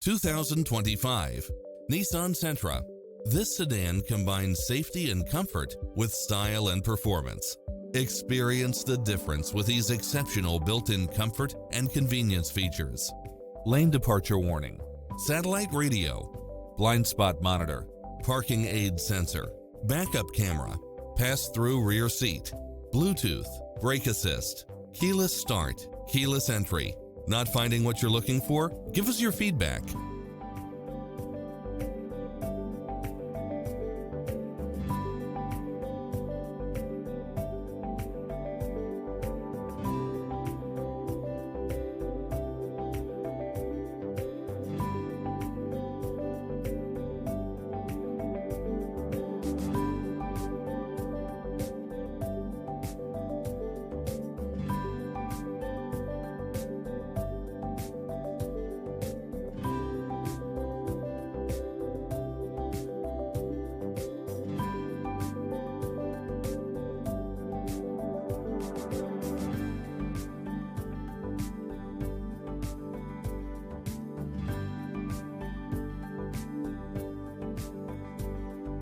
2025 Nissan Sentra. This sedan combines safety and comfort with style and performance. Experience the difference with these exceptional built-in comfort and convenience features. Lane departure warning, satellite radio, blind spot monitor, parking aid sensor, backup camera, pass-through rear seat, Bluetooth, brake assist, keyless start, keyless entry. Not finding what you're looking for? Give us your feedback.